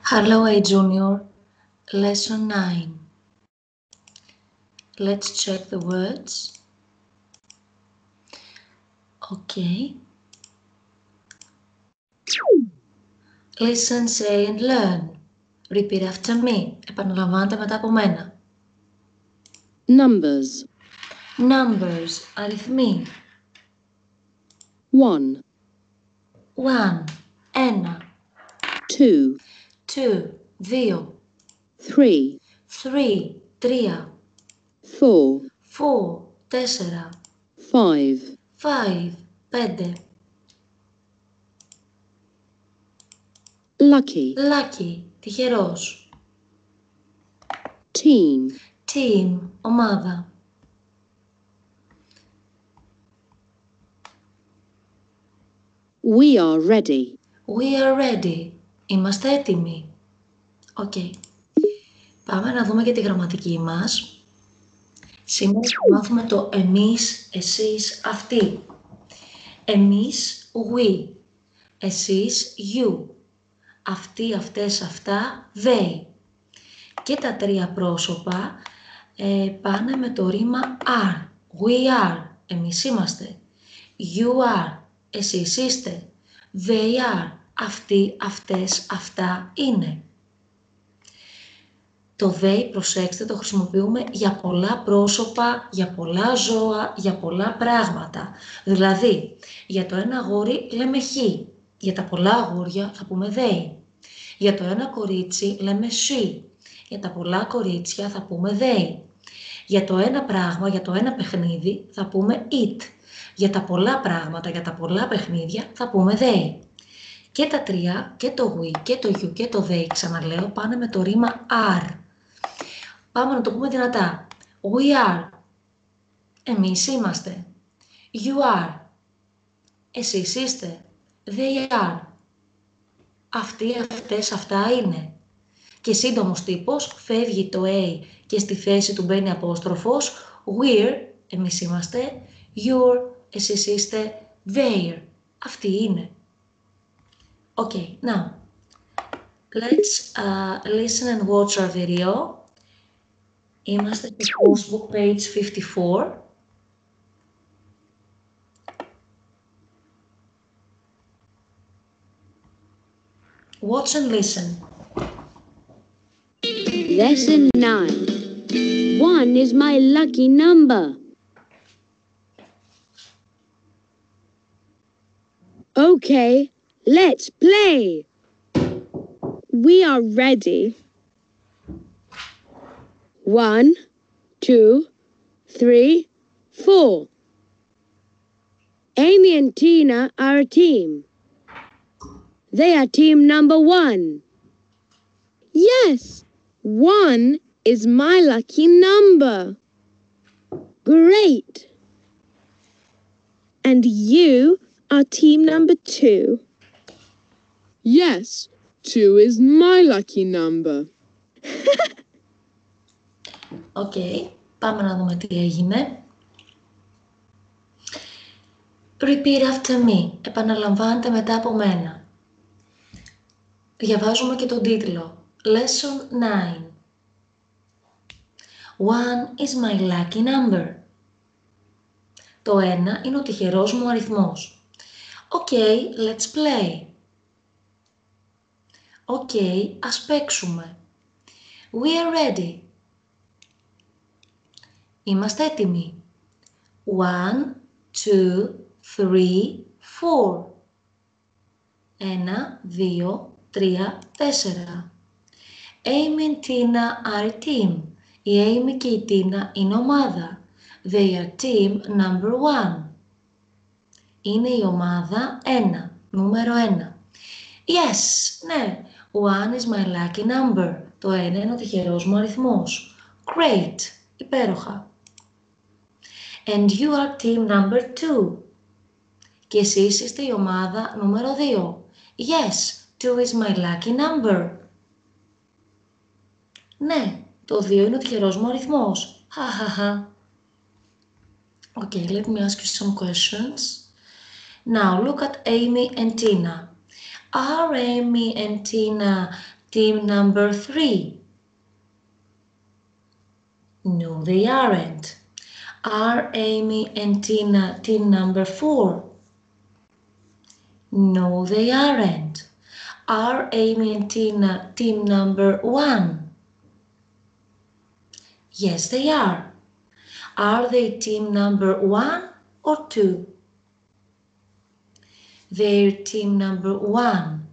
Hello, A Junior. Lesson 9. Let's check the words. Okay. Listen, say and learn. Repeat after me. Επαναλαμβάνετε μετά από μένα. Numbers. Numbers. Αριθμοί. 1, 1. 1. 2, 2. 2. 3, 3. 3. 4, 4. 4. 5, 5. 5. lucky, Lucky. Τυχερός. team, Team. Ομάδα. we are ready, We are ready. Είμαστε έτοιμοι. Okay. Πάμε να δούμε και τη γραμματική μας. Σήμερα θα μάθουμε το εμείς, εσείς, αυτοί. Εμείς, we. Εσείς, you. Αυτοί, αυτές, αυτά, they. Και τα τρία πρόσωπα πάνε με το ρήμα are. We are. Εμείς είμαστε. You are. Εσείς είστε. They are. Αυτοί, αυτές, αυτά είναι. Το they, προσέξτε, το χρησιμοποιούμε για πολλά πρόσωπα, για πολλά ζώα, για πολλά πράγματα. Δηλαδή, για το ένα αγόρι λέμε he. Για τα πολλά αγόρια θα πούμε they. Για το ένα κορίτσι λέμε she. Για τα πολλά κορίτσια θα πούμε they. Για το ένα πράγμα, για το ένα παιχνίδι θα πούμε it. Για τα πολλά πράγματα, για τα πολλά παιχνίδια θα πούμε they. Και τα τρία, και το we, και το you, και το they, ξαναλέω, πάνε με το ρήμα are. Πάμε να το πούμε δυνατά. We are. Εμείς είμαστε. You are. Εσείς είστε. They are. Αυτοί, αυτές, αυτά είναι. Και σύντομος τύπος, φεύγει το A και στη θέση του μπαίνει απόστροφος. We're. Εμείς είμαστε. You're. Εσείς είστε. They're. Αυτοί είναι. Okay, now, let's listen and watch our video. Είμαστε στο Coursebook page 54. Watch and listen. lesson 9, 1 is my lucky number. Okay, let's play. We are ready. 1, 2, 3, 4. Amy and Tina are a team. They are team number 1. Yes, 1 is my lucky number. Great. And you are team number 2. Yes, 2 is my lucky number. Okay, πάμε να δούμε τι έγινε. Repeat after me. Επαναλαμβάνετε μετά από μένα. Διαβάζουμε και τον τίτλο. Lesson 9. 1 is my lucky number. Το 1 είναι ο τυχερός μου αριθμός. Okay, let's play. Okay, ας παίξουμε. We are ready. Είμαστε έτοιμοι. 1, 2, 3, 4. 1, 2, 3, 4. Amy and Tina are a team. Η Amy και η Tina είναι ομάδα. They are team number 1. Είναι η ομάδα 1, νούμερο 1. Yes, ναι, 1 is my lucky number. Το 1 είναι ο τυχερός μου αριθμός. Great, υπέροχα. And you are team number 2. Και εσείς είστε η ομάδα νούμερο 2. Yes, 2 is my lucky number. Ναι, το 2 είναι ο τυχερός μου αριθμός. Χαχαχα. Okay, let me ask you some questions. Now, look at Amy and Tina. Are Amy and Tina team number 3? No, they aren't. Are Amy and Tina team number 4? No, they aren't. Are Amy and Tina team number 1? Yes, they are. Are they team number 1 or 2? They're team number 1.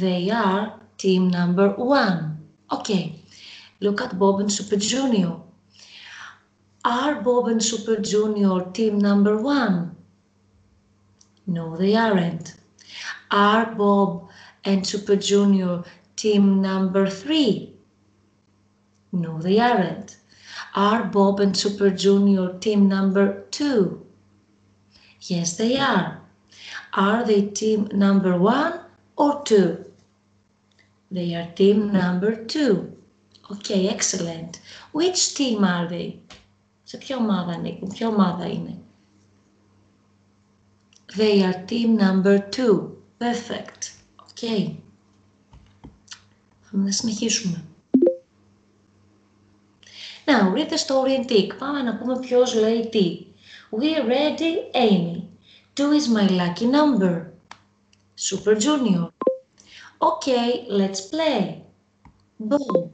They are team number 1. Okay, look at Bob and Super Junior. Are Bob and Super Junior team number 1? No, they aren't. Are Bob and Super Junior team number 3? No, they aren't. Are Bob and Super Junior team number 2? Yes, they are. Are they team number 1 or 2? They are team number 2. Okay, excellent. Which team are they? Σε ποια ομάδα ανήκουν, ποια ομάδα είναι? They are team number 2. Perfect. Okay. Θα συνεχίσουμε. Now, read the story and tick. Πάμε να πούμε ποιος λέει τι. We're ready, Amy. 2 is my lucky number. Super Junior. Okay, let's play. Bob.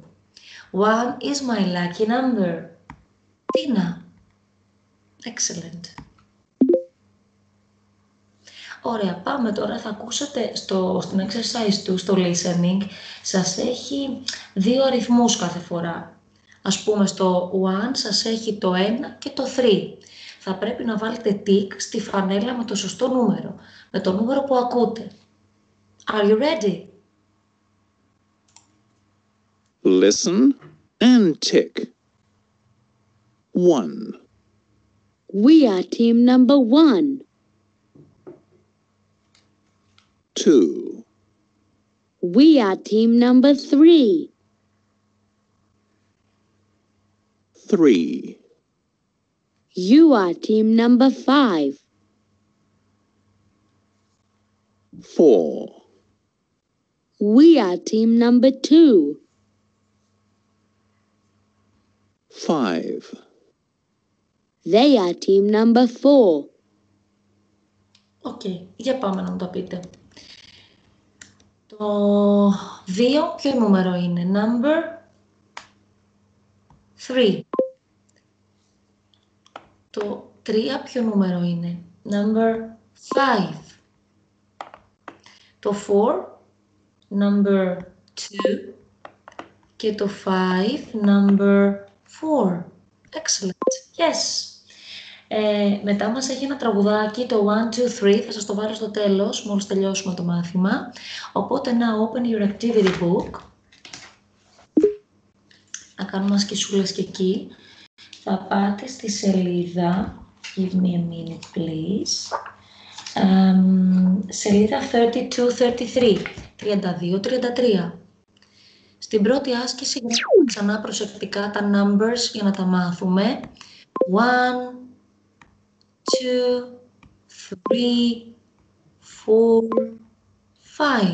1 is my lucky number. Tina. Excellent. Ωραία, πάμε τώρα, θα ακούσετε στην exercise του, στο listening, σας έχει 2 αριθμούς κάθε φορά. Ας πούμε στο 1 σας έχει το 1 και το 3. Θα πρέπει να βάλετε tick στη φανέλα με το σωστό νούμερο, με το νούμερο που ακούτε. Are you ready? Listen and tick. 1. We are team number 1. 2. We are team number 3. 3. You are team number 5. 4. We are team number 2. 5. They are team number 4. Okay, για πάμε να μου το πείτε. Το 2 ποιο νούμερο είναι? Number 3. Το 3 ποιο νούμερο είναι? Number 5. Το 4, number 2. Και το 5, number 4. Excellent. Yes. Μετά μας έχει ένα τραγουδάκι, το 1, 2, 3. Θα σας το βάλω στο τέλος, μόλις τελειώσουμε το μάθημα. Οπότε, now open your activity book. Να κάνουμε ασκησούλες και εκεί. Θα πάτε στη σελίδα, give me a minute please, σελίδα 32-33, 32-33. Στην πρώτη άσκηση γράφουμε ξανά προσεκτικά τα numbers για να τα μάθουμε. 1, 2, 3, 4, 5.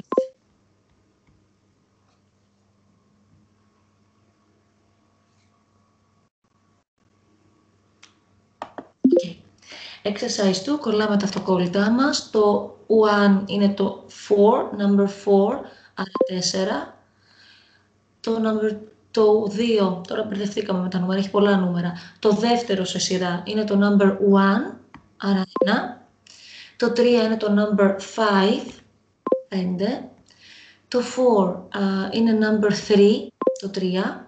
Exercise 2, κολλάμε τα αυτοκόλλητά μας. Το 1 είναι το 4, number 4, άρα 4. Το 2, τώρα μπερδευτήκαμε με τα νούμερα, έχει πολλά νούμερα. Το δεύτερο σε σειρά είναι το number 1, άρα 1. Το 3 είναι το number 5, 5. Το 4 είναι number 3, το 3.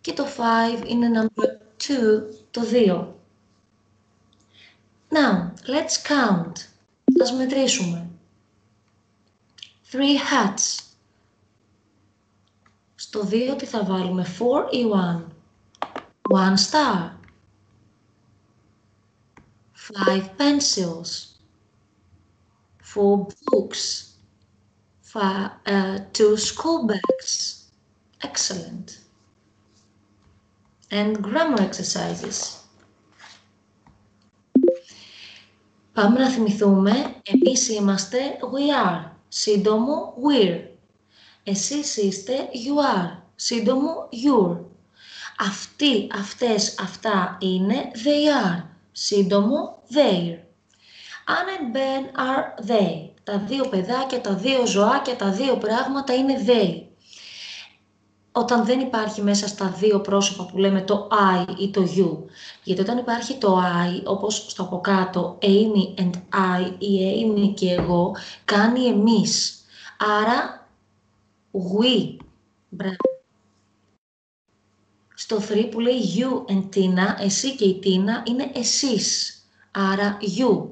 Και το 5 είναι number 2, το 2. Now, let's count. Ας μετρήσουμε. 3 hats. Στο 2 τι θα βάλουμε, 4 ή 1? 1 star. 5 pencils. 4 books. 2 school bags. Excellent. And grammar exercises. Πάμε να θυμηθούμε, εμείς είμαστε we are, σύντομο we're. Εσείς είστε you are. Σύντομο your. Αυτοί, αυτές, αυτά είναι they are. Σύντομο their. Anna and Ben are they. Τα δύο παιδάκια, τα δύο ζωάκια, τα δύο πράγματα είναι they. Όταν δεν υπάρχει μέσα στα δύο πρόσωπα που λέμε το I ή το you. Γιατί όταν υπάρχει το I, όπως στο από κάτω, Amy and I, η Amy και εγώ, κάνει εμείς. Άρα, we. Μπράβο. Στο 3 που λέει you and Tina, εσύ και η Tina είναι εσείς. Άρα, you.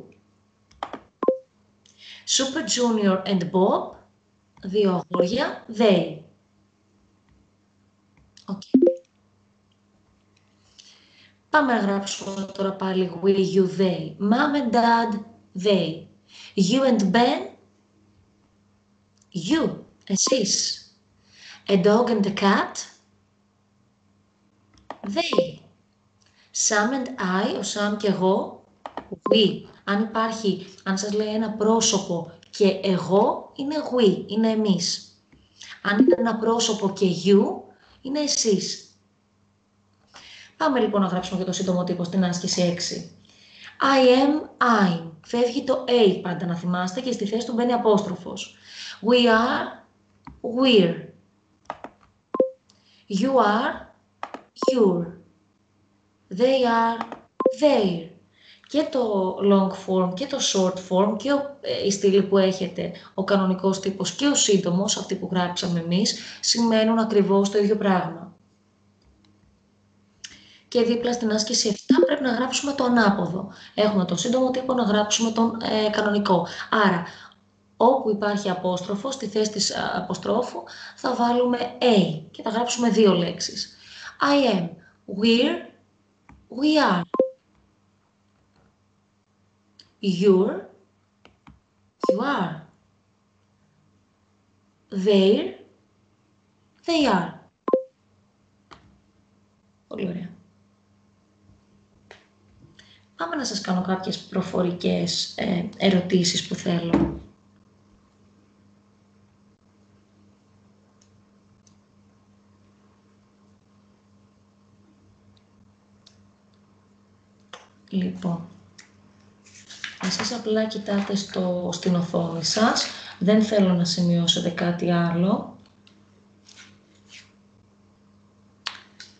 Super Junior and Bob, δύο αγόρια, they. Okay. Πάμε να γράψουμε τώρα πάλι we, you, they. Mom and dad, they. You and Ben, you, εσείς. A dog and a cat, they. Sam and I, ο Sam και εγώ, we. Αν σας λέει ένα πρόσωπο και εγώ, είναι we, είναι εμείς. Αν είναι ένα πρόσωπο και you, είναι εσείς. Πάμε λοιπόν να γράψουμε και το σύντομο τύπο στην άσκηση 6. I am, I'm. Φεύγει το A πάντα να θυμάστε και στη θέση του μπαίνει απόστροφος. We are, we're. You are, you're. They are, they're. Και το long form και το short form και η στήλη που έχετε, ο κανονικός τύπος και ο σύντομος, αυτοί που γράψαμε εμείς, σημαίνουν ακριβώς το ίδιο πράγμα. Και δίπλα στην άσκηση 7 πρέπει να γράψουμε το ανάποδο. Έχουμε τον σύντομο τύπο να γράψουμε τον κανονικό. Άρα, όπου υπάρχει απόστροφο, στη θέση της αποστρόφου, θα βάλουμε A και θα γράψουμε δύο λέξεις. I am, we're, we are. You're, you are. They're, they are. Πολύ ωραία. Πάμε να σας κάνω κάποιες προφορικές ερωτήσεις που θέλω. Λοιπόν, εσείς απλά κοιτάτε στην οθόνη σας, δεν θέλω να σημειώσετε κάτι άλλο.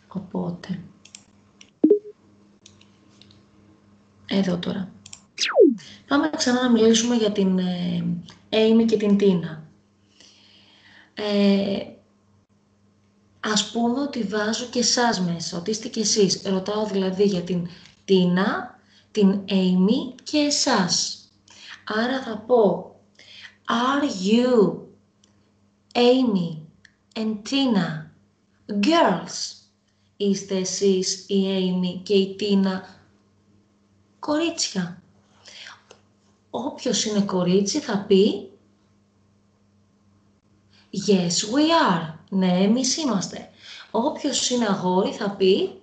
Οπότε, εδώ τώρα. Πάμε ξανά να μιλήσουμε για την Amy και την Tina. Ας πούμε ότι βάζω και εσάς μέσα, ότι είστε και εσείς. Ρωτάω δηλαδή για την Tina, την Amy και εσάς. Άρα θα πω, are you, Amy and Tina, girls? Είστε εσείς η Amy και η Tina κορίτσια? Όποιος είναι κορίτσι θα πει yes we are. Ναι, εμείς είμαστε. Όποιος είναι αγόρι θα πει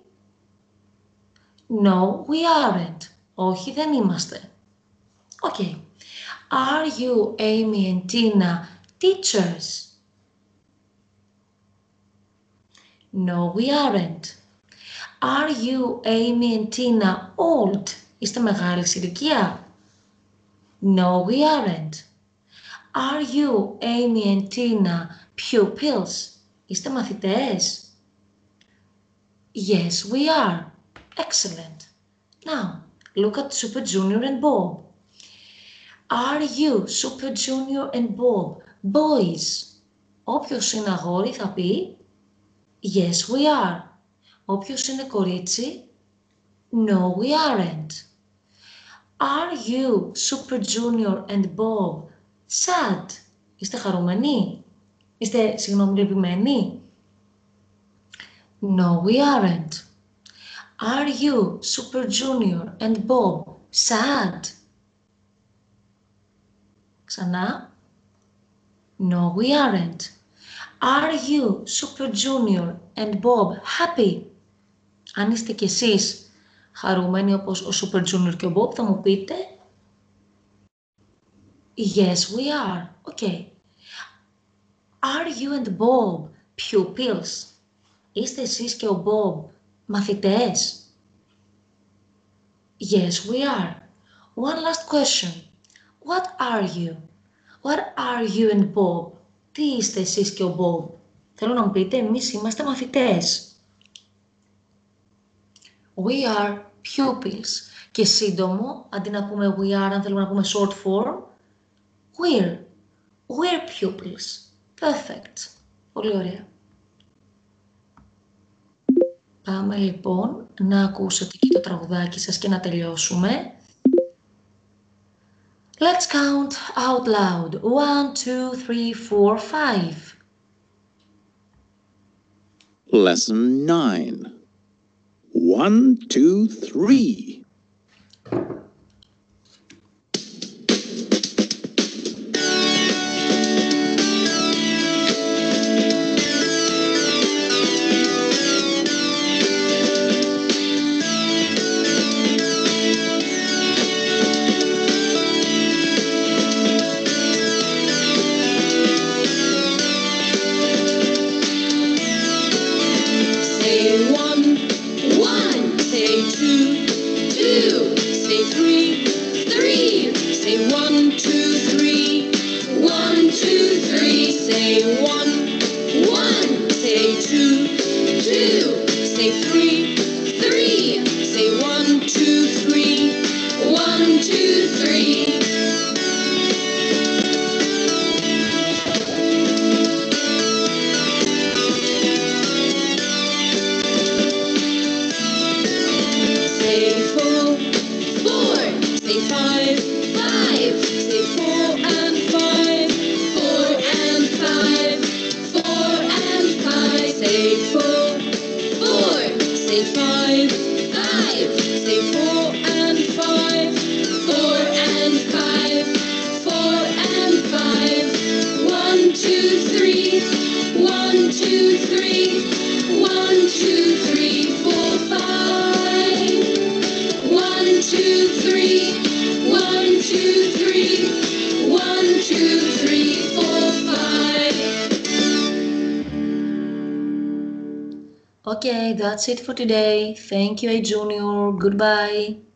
no we aren't. Όχι, δεν είμαστε. Okay. Are you, Amy and Tina, teachers? No we aren't. Are you, Amy and Tina, old? Είστε μεγάλης ηλικία? No we aren't. Are you, Amy and Tina, pupils? Είστε μαθητές? Yes we are. Excellent. Now, look at Super Junior and Bob. Are you, Super Junior and Bob, boys? Όποιος είναι αγόρι θα πει yes we are. Όποιος είναι κορίτσι, no we aren't. Are you, Super Junior and Bob, sad? Είστε χαρούμενοι? Είστε, λυπημένοι? No we aren't. Are you, Super Junior and Bob, sad? Ξανά. No we aren't. Are you, Super Junior and Bob, happy? Αν είστε κι εσείς χαρούμενοι όπως ο Super Junior και ο Bob, θα μου πείτε yes we are. Okay. Are you and Bob pupils? Είστε εσείς και ο Bob μαθητές? Yes, we are. One last question. What are you? What are you and Bob? Τι είστε εσείς και ο Bob? Θέλω να μου πείτε, εμείς είμαστε μαθητές. We are pupils. Και σύντομο, αντί να πούμε we are, αν θέλουμε να πούμε short form, we're. We're pupils. Perfect. Πολύ ωραία. Πάμε λοιπόν να ακούσετε και το τραγουδάκι σας και να τελειώσουμε. Let's count out loud. 1, 2, 3, 4, 5. Lesson 9. 1, 2, 3. Okay, that's it for today. Thank you, A Junior. Goodbye.